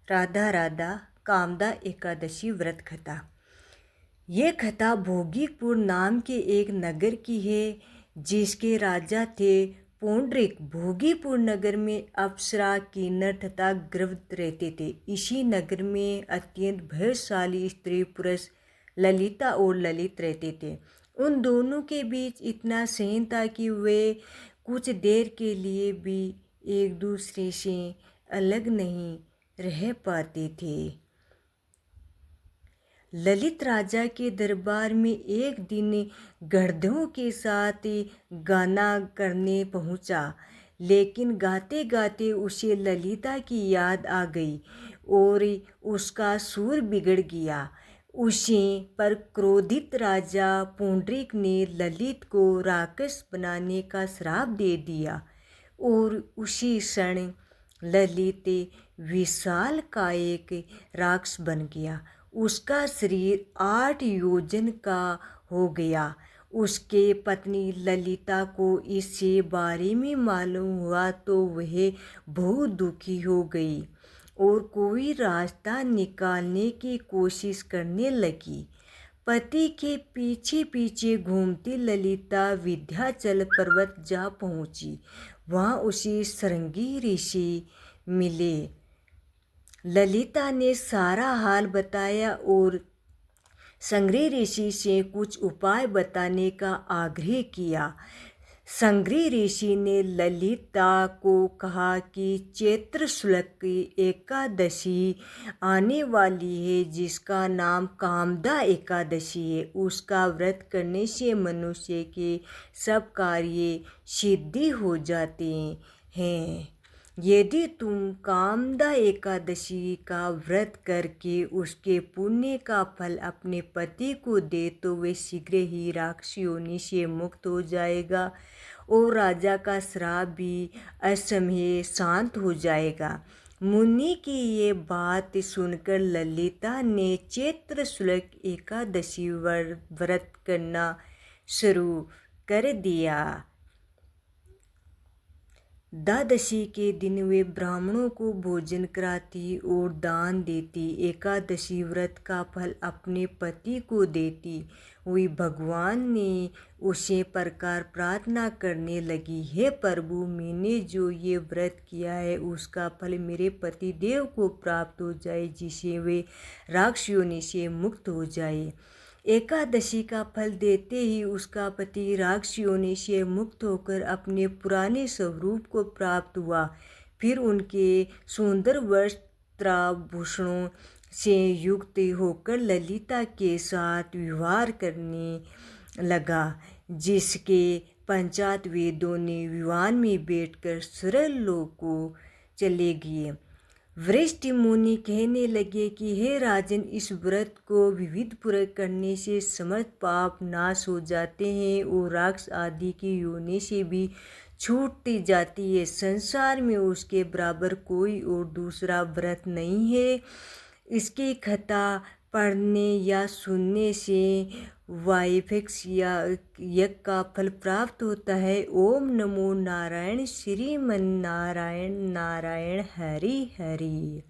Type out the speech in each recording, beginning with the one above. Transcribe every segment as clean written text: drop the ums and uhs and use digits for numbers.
राधा राधा कामदा एकादशी व्रत कथा। ये कथा भोगीपुर नाम के एक नगर की है जिसके राजा थे पौंड्रिक। भोगीपुर नगर में अप्सरा, किन्नर तथा गृध्र रहते थे। इसी नगर में अत्यंत भाग्यशाली स्त्री पुरुष ललिता और ललित रहते थे। उन दोनों के बीच इतना स्नेह था कि वे कुछ देर के लिए भी एक दूसरे से अलग नहीं रह पाते थे। ललित राजा के दरबार में एक दिन गधों के साथ गाना करने पहुंचा, लेकिन गाते गाते उसे ललिता की याद आ गई और उसका सुर बिगड़ गया। उसे पर क्रोधित राजा पुंडरीक ने ललित को राक्षस बनाने का श्राप दे दिया और उसी क्षण ललित विशाल का एक राक्षस बन गया। उसका शरीर 8 योजन का हो गया। उसके पत्नी ललिता को इससे बारे में मालूम हुआ तो वह बहुत दुखी हो गई और कोई रास्ता निकालने की कोशिश करने लगी। पति के पीछे पीछे घूमती ललिता विंध्याचल पर्वत जा पहुंची। वहां उसे श्रृंगी ऋषि मिले। ललिता ने सारा हाल बताया और श्रृंगी ऋषि से कुछ उपाय बताने का आग्रह किया। श्रृंगी ऋषि ने ललिता को कहा कि चैत्र शुक्ल की एकादशी आने वाली है जिसका नाम कामदा एकादशी है। उसका व्रत करने से मनुष्य के सब कार्य सिद्धि हो जाते हैं। यदि तुम कामदा एकादशी का व्रत करके उसके पुण्य का फल अपने पति को दे तो वे शीघ्र ही राक्षस योनि से मुक्त हो जाएगा और राजा का श्राप भी असमय शांत हो जाएगा। मुनि की ये बात सुनकर ललिता ने चैत्र शुक्ल एकादशी व्रत करना शुरू कर दिया। द्वादशी के दिन वे ब्राह्मणों को भोजन कराती और दान देती। एकादशी व्रत का फल अपने पति को देती हुई भगवान ने उसे प्रकार प्रार्थना करने लगी, हे प्रभु, मैंने जो ये व्रत किया है उसका फल मेरे पति देव को प्राप्त हो जाए जिससे वे राक्षस योनि से मुक्त हो जाए। एकादशी का फल देते ही उसका पति राक्षस योनि से मुक्त होकर अपने पुराने स्वरूप को प्राप्त हुआ। फिर उनके सुंदर वस्त्राभूषणों से युक्त होकर ललिता के साथ विवाह करने लगा, जिसके पश्चात वे दोनों विमान में बैठकर स्वर्ग लोक को चले गए। वशिष्ठ मुनि कहने लगे कि हे राजन, इस व्रत को विधिपूर्वक पूरा करने से समस्त पाप नाश हो जाते हैं और राक्षस आदि की योनि से भी छूट जाती है। संसार में उसके बराबर कोई और दूसरा व्रत नहीं है। इसकी कथा पढ़ने या सुनने से वैवाहिक यज्ञ का फल प्राप्त होता है। ओम नमो नारायण। श्रीमन नारायण नारायण हरि हरि।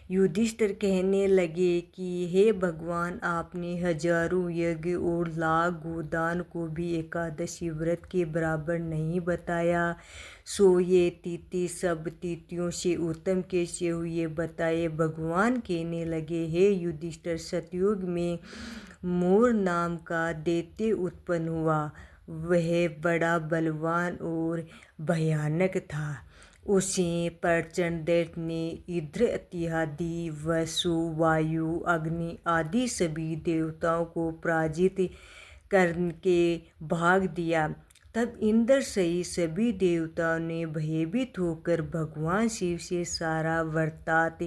युधिष्ठिर कहने लगे कि हे भगवान, आपने हजारों यज्ञ और लाख गोदान को भी एकादशी व्रत के बराबर नहीं बताया, सो ये तिथि सब तिथियों से उत्तम कैसे हुई बताए। भगवान कहने लगे, हे युधिष्ठिर, सतयुग में मोर नाम का दैत्य उत्पन्न हुआ। वह बड़ा बलवान और भयानक था। उसे प्रचंड दैत्य ने इंद्र इत्यादि वसु, वायु, अग्नि आदि सभी देवताओं को पराजित करके भाग दिया। तब इंद्र सहित सभी देवताओं ने भयभीत होकर भगवान शिव से सारा वृत्तांत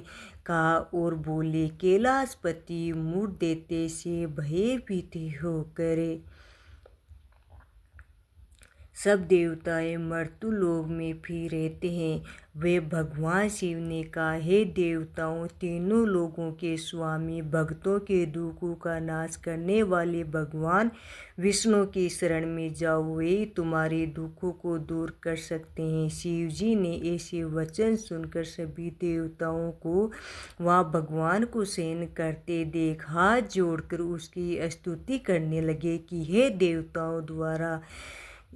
कहा और बोले, कैलाशपति मूढ़ दैत्य से भयभीत होकर सब देवताएं मर्त्युलोक में भी रहते हैं। वे भगवान शिव ने कहा, हे देवताओं, तीनों लोगों के स्वामी, भक्तों के दुखों का नाश करने वाले भगवान विष्णु की शरण में जाओ, वे तुम्हारे दुखों को दूर कर सकते हैं। शिव जी ने ऐसे वचन सुनकर सभी देवताओं को वहाँ भगवान को शयन करते देख हाथ जोड़कर उसकी स्तुति करने लगे कि हे देवताओं द्वारा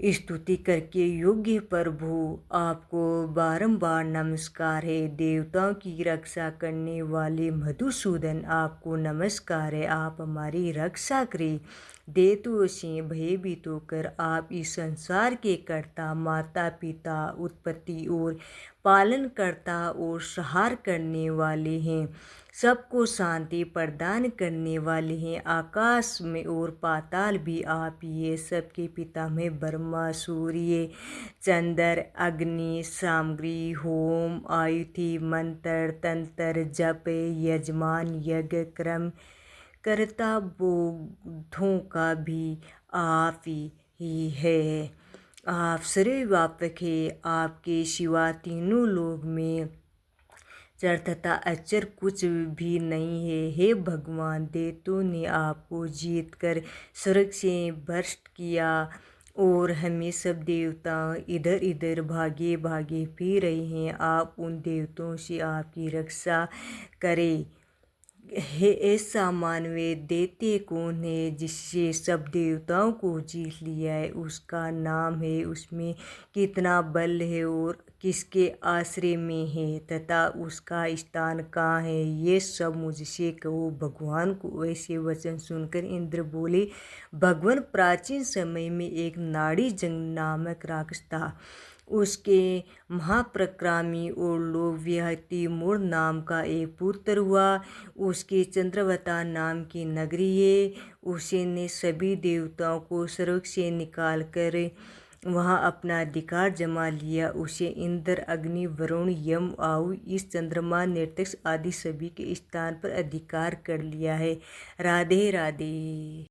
स्तुति करके योग्य प्रभु, आपको बारंबार नमस्कार है। देवताओं की रक्षा करने वाले मधुसूदन, आपको नमस्कार है। आप हमारी रक्षा करें। दैत्यों से भयभीत होकर आप इस संसार के कर्ता, माता पिता, उत्पत्ति और पालनकर्ता और संहार करने वाले हैं। सबको शांति प्रदान करने वाले हैं। आकाश में और पाताल भी आप ही है। सबके पिता में ब्रह्मा, सूर्य, चंद्र, अग्नि, सामग्री, होम, आयुधि, मंत्र, तंत्र, जप, यजमान, यज्ञ, क्रम, कर्ता, बोधों का भी आप ही है। आप सर्वव्यापक है। आपके सिवा तीनों लोक में चर तथा अचर कुछ भी नहीं है। हे भगवान, दैत्यों ने आपको जीत कर स्वर्ग से भ्रष्ट किया और हमें सब देवता इधर इधर भागे भागे फिर रहे हैं। आप उन देवताओं से आपकी रक्षा करें। हे ऐसा मानवीय दैत्य कौन है जिससे सब देवताओं को जीत लिया है? उसका नाम है, उसमें कितना बल है और किसके आश्रय में है तथा उसका स्थान कहाँ है, ये सब मुझसे कहो। भगवान को ऐसे वचन सुनकर इंद्र बोले, भगवान, प्राचीन समय में एक नाड़ी जंग नामक राक्षस था। उसके महाप्रक्रामी और लोभ्य तैमूर नाम का एक पुत्र हुआ। उसके चंद्रवता नाम की नगरी है। उसने सभी देवताओं को स्वर्ग से निकाल कर वहाँ अपना अधिकार जमा लिया। उसे इंद्र, अग्नि, वरुण, यम, आयु, इस चंद्रमा, नृत्यक्ष आदि सभी के स्थान पर अधिकार कर लिया है। राधे राधे।